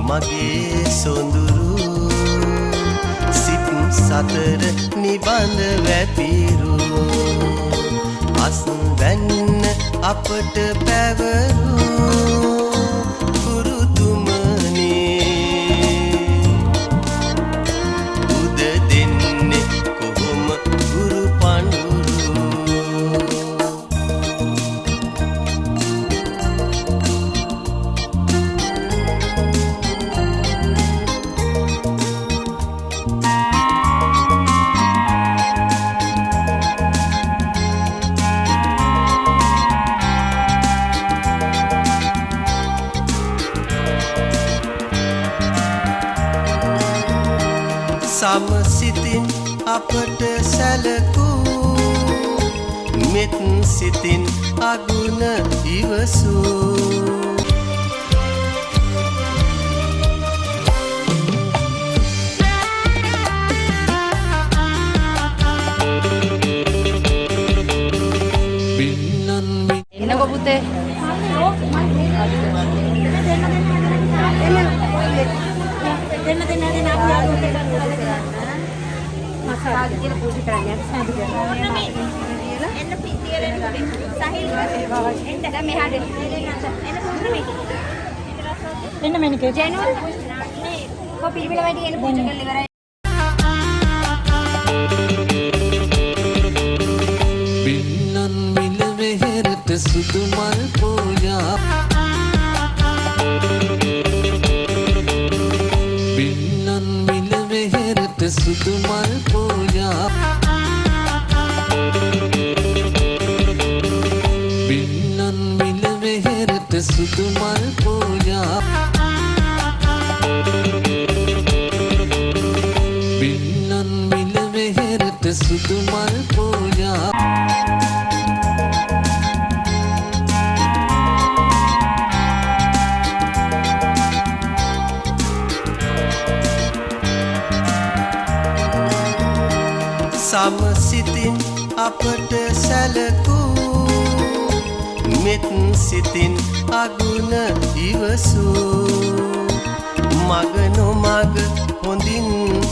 මගේ සොඳුරු සිත් සතර නිබඳ වැපිරු අස්වැන්න අපට පැවරු ගුරුතුමනි උද දෙන්නේ කොහොම ගුරු පඬුරු සමසිතින් අපට සැලකූ මෙත් සිතින් අගුණ ඉවසූ එන්නකො පුතේ දෙන්න මසාජ් කියලා පූජා කරන්නේ සාදු කරනවා එන්න පිටියරෙන් සහිල් එන්න දැන් මෙහාට එන්න පුරුමි එන්න මෙනිකේ ජයනුල් නේ කො පිළිවිල වැඩි එන්න පූජා කරලා ඉවරයි පින්නන් මිල වෙහෙරට සුදු මල් පූජා පින්නන් මිල වෙහෙරට සුදු මල් පූජා පින්නන් මිල වෙහෙරට සුදු මල් පූජා පින්නන් මිල වෙහෙරට සුදු මල් පූජා සමසිතින් අපට සැලකූ මෙත් සිතින් අගුණ ඉවසූ මග නොමග හොඳින්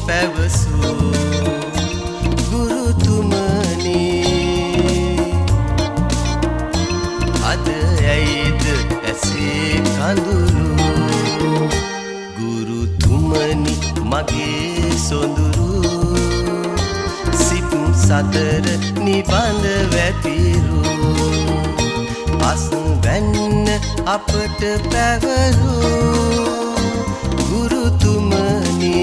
පැවසූ ගුරුතුමනි අද ඇයිද ඇසේ කඳුළු ගුරුතුමනි මගේ සොඳුරු සතර නිබඳ වැපිරු අස්වැන්න අපට පැවරු ගුරුතුමනි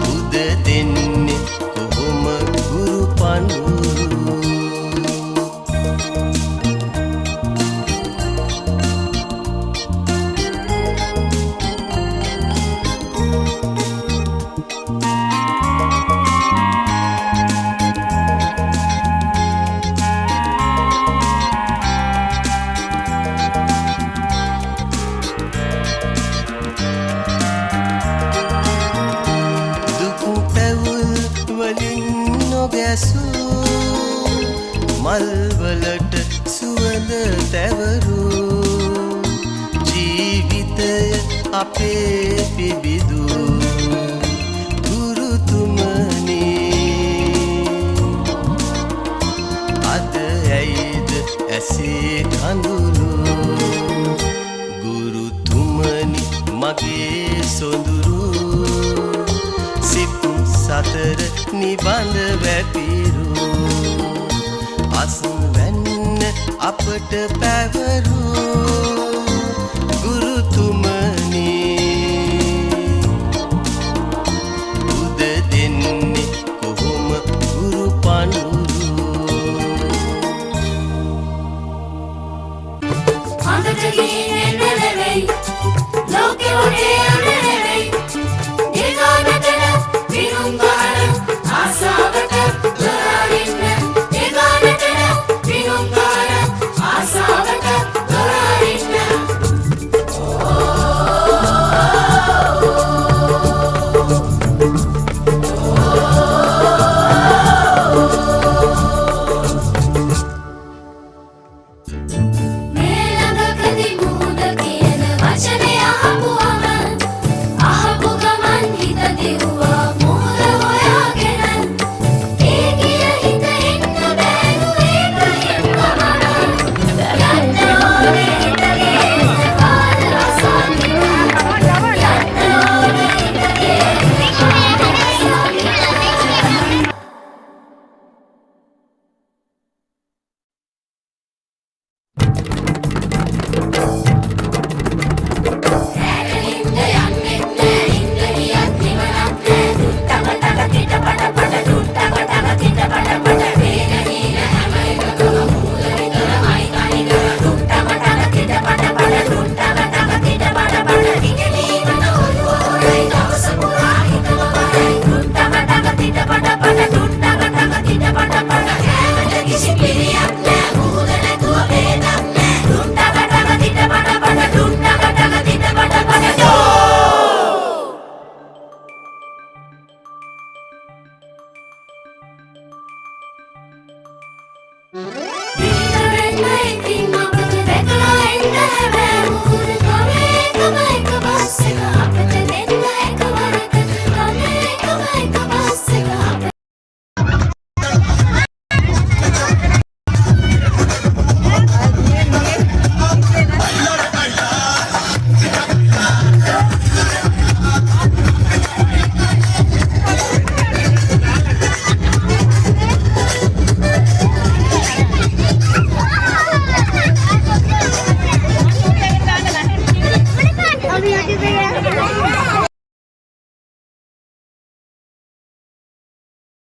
උද දෙන්නේ කොහොම ගුරු පඬුරු මල්වලට සුවඳ තැවරු ජීවිතය අපේ පිබිදු ගුරුතුමනි අද ඇයිද ඇසේ කඳුළු ගුරුතුමනි මගේ සොඳුරු සිත් සතර නිබඳ වැපිරු අස්වැන්න අපට පැවරු ගුරුතුමනි උද දෙන්නේ කොහොම ගුරු පඬුරු අඳට ගිහින් එන්න ලැබෙයි ලෝකෙ ඔතේ අඬ ලැබෙයි දිගාන baby